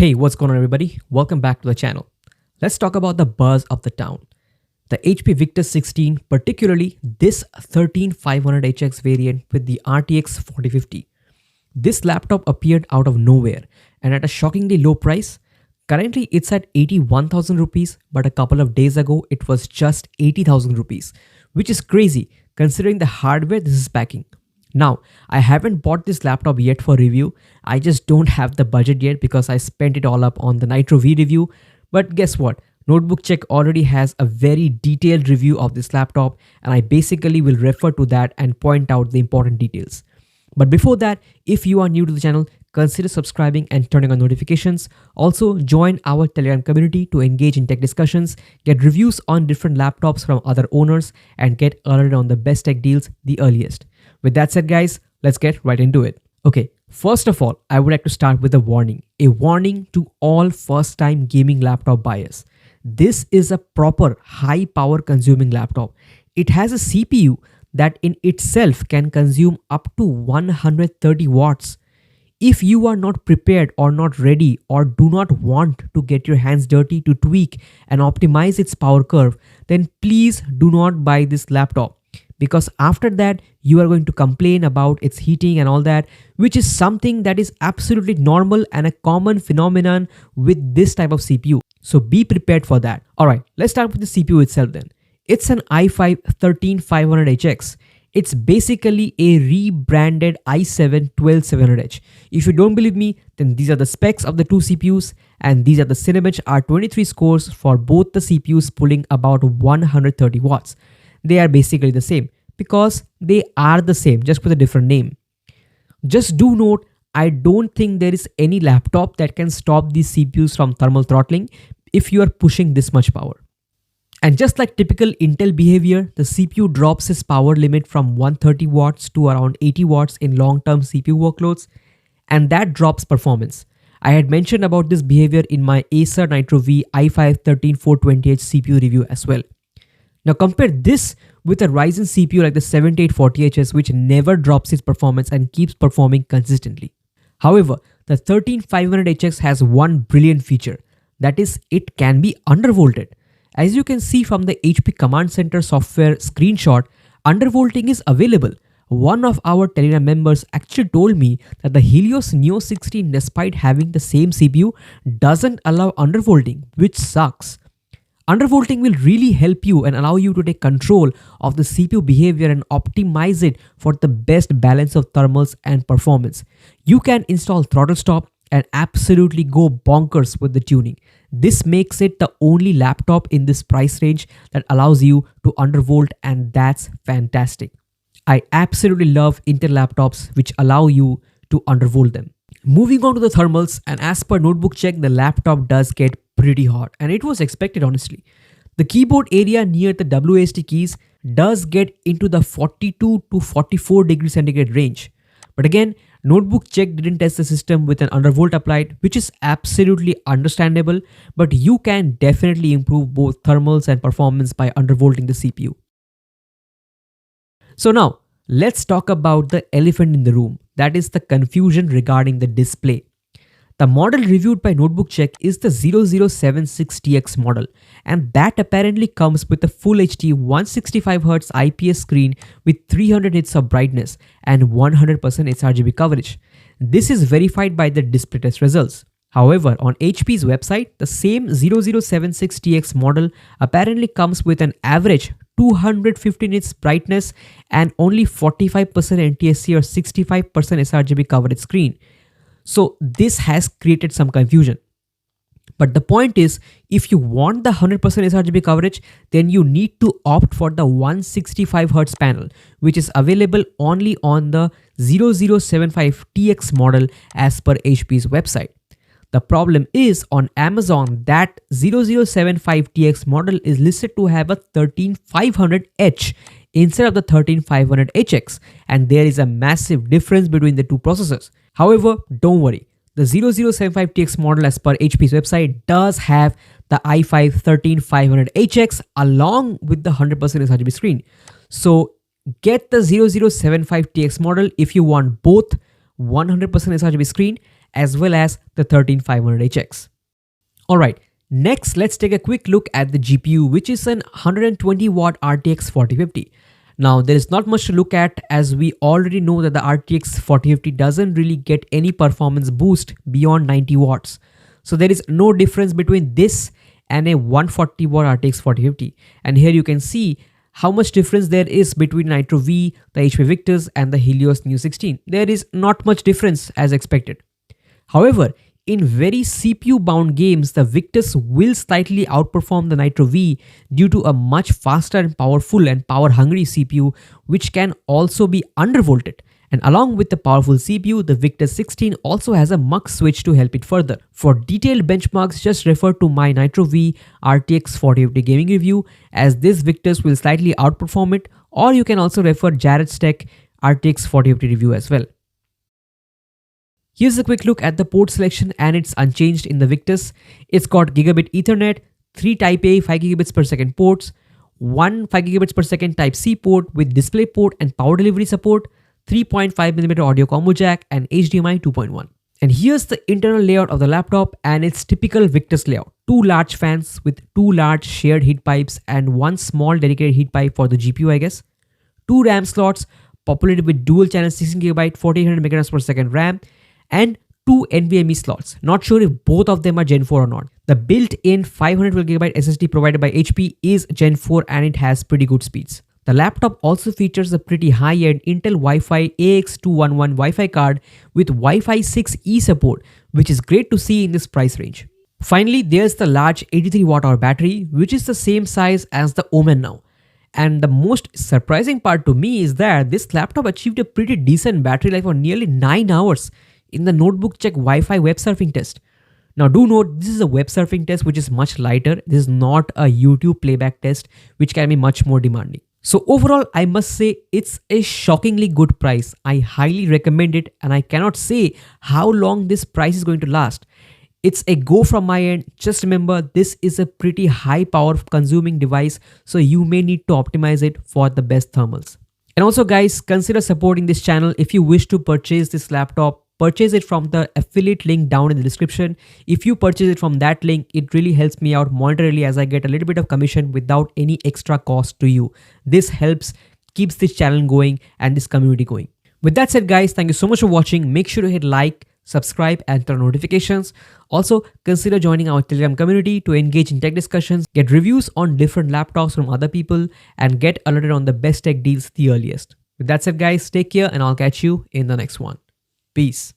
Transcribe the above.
Hey, what's going on everybody? Welcome back to the channel. Let's talk about the buzz of the town. The HP Victus 16, particularly this 13500HX variant with the RTX 4050. This laptop appeared out of nowhere and at a shockingly low price. Currently it's at 81,000 rupees, but a couple of days ago it was just 80,000 rupees, which is crazy considering the hardware this is packing. Now, I haven't bought this laptop yet for review. I just don't have the budget yet because I spent it all up on the Nitro V review. But guess what? Notebookcheck already has a very detailed review of this laptop, and I basically will refer to that and point out the important details. But before that, if you are new to the channel, consider subscribing and turning on notifications. Also, join our Telegram community to engage in tech discussions, get reviews on different laptops from other owners, and get alerted on the best tech deals the earliest. With that said, guys, let's get right into it. Okay, first of all, I would like to start with a warning. A warning to all first-time gaming laptop buyers. This is a proper high power consuming laptop. It has a CPU that in itself can consume up to 130 watts. If you are not prepared or not ready or do not want to get your hands dirty to tweak and optimize its power curve, then please do not buy this laptop. Because after that, you are going to complain about its heating and all that, which is something that is absolutely normal and a common phenomenon with this type of CPU. So be prepared for that. Alright, let's start with the CPU itself then. It's an i5-13500HX. It's basically a rebranded i7-12700H. If you don't believe me, then these are the specs of the two CPUs, and these are the Cinebench R23 scores for both the CPUs pulling about 130 watts. They are basically the same because they are the same, just with a different name. Just do note, I don't think there is any laptop that can stop these CPUs from thermal throttling if you are pushing this much power. And just like typical Intel behavior, the CPU drops its power limit from 130 watts to around 80 watts in long-term CPU workloads, and that drops performance. I had mentioned about this behavior in my Acer Nitro V i5-13420H CPU review as well. Now compare this with a Ryzen CPU like the 7840HS, which never drops its performance and keeps performing consistently. However, the 13500HX has one brilliant feature, that is, it can be undervolted. As you can see from the HP Command Center software screenshot, undervolting is available. One of our Telegram members actually told me that the Helios Neo 16, despite having the same CPU, doesn't allow undervolting, which sucks. Undervolting will really help you and allow you to take control of the CPU behavior and optimize it for the best balance of thermals and performance. You can install throttle stop and absolutely go bonkers with the tuning. This makes it the only laptop in this price range that allows you to undervolt, and that's fantastic. I absolutely love Intel laptops which allow you to undervolt them. Moving on to the thermals, and as per Notebookcheck, the laptop does get pretty hot, and it was expected honestly. The keyboard area near the WASD keys does get into the 42 to 44 degrees centigrade range. But again, Notebookcheck didn't test the system with an undervolt applied, which is absolutely understandable, but you can definitely improve both thermals and performance by undervolting the CPU. So now, let's talk about the elephant in the room, that is the confusion regarding the display. The model reviewed by Notebookcheck is the 0076TX model, and that apparently comes with a Full HD 165Hz IPS screen with 300 nits of brightness and 100% sRGB coverage. This is verified by the display test results. However, on HP's website, the same 0076TX model apparently comes with an average 250 nits brightness and only 45% NTSC or 65% sRGB coverage screen. So this has created some confusion. But the point is, if you want the 100% sRGB coverage, then you need to opt for the 165Hz panel, which is available only on the 0075TX model as per HP's website. The problem is, on Amazon, that 0075TX model is listed to have a 13500H instead of the 13500HX, and there is a massive difference between the two processors. However, don't worry, the 0075TX model as per HP's website does have the i5-13500HX along with the 100% sRGB screen. So get the 0075TX model if you want both 100% sRGB screen as well as the 13500HX. Alright, next let's take a quick look at the GPU, which is an 120 watt RTX 4050. Now there is not much to look at, as we already know that the RTX 4050 doesn't really get any performance boost beyond 90 watts. So there is no difference between this and a 140 watt RTX 4050. And here you can see how much difference there is between Nitro V, the HP Victus and the Helios Neo 16. There is not much difference as expected. However, in very CPU bound games, the Victus will slightly outperform the Nitro V due to a much faster and powerful and power hungry CPU, which can also be undervolted. And along with the powerful CPU, the Victus 16 also has a MUX Switch to help it further. For detailed benchmarks, just refer to my Nitro V RTX 4050 gaming review, as this Victus will slightly outperform it, or you can also refer Jared's Tech RTX 4050 review as well. Here's a quick look at the port selection, and it's unchanged in the Victus. It's got Gigabit Ethernet, 3 Type A 5 gigabits per second ports, 1 5 gigabits per second Type C port with DisplayPort and power delivery support, 3.5mm audio combo jack and HDMI 2.1. And here's the internal layout of the laptop, and it's typical Victus layout. 2 large fans with 2 large shared heat pipes and 1 small dedicated heat pipe for the GPU, I guess. 2 RAM slots populated with dual channel 16GB 4800 MHz per second RAM and 2 NVMe slots. Not sure if both of them are Gen 4 or not. The built-in 512GB SSD provided by HP is Gen 4 and it has pretty good speeds. The laptop also features a pretty high-end Intel Wi-Fi AX211 Wi-Fi card with Wi-Fi 6E support, which is great to see in this price range. Finally, there's the large 83 Wh battery, which is the same size as the Omen now. And the most surprising part to me is that this laptop achieved a pretty decent battery life of nearly 9 hours in the Notebookcheck Wi-Fi web surfing test. Now do note, this is a web surfing test which is much lighter. This is not a YouTube playback test, which can be much more demanding. So overall, I must say it's a shockingly good price. I highly recommend it, and I cannot say how long this price is going to last. It's a go from my end. Just remember, this is a pretty high power consuming device, so you may need to optimize it for the best thermals. And also guys, consider supporting this channel. If you wish to purchase this laptop, purchase it from the affiliate link down in the description. If you purchase it from that link, it really helps me out monetarily, as I get a little bit of commission without any extra cost to you. This helps, keeps this channel going and this community going. With that said guys, thank you so much for watching. Make sure to hit like, subscribe and turn on notifications. Also consider joining our Telegram community to engage in tech discussions, get reviews on different laptops from other people and get alerted on the best tech deals the earliest. With that said guys, take care and I'll catch you in the next one. Peace.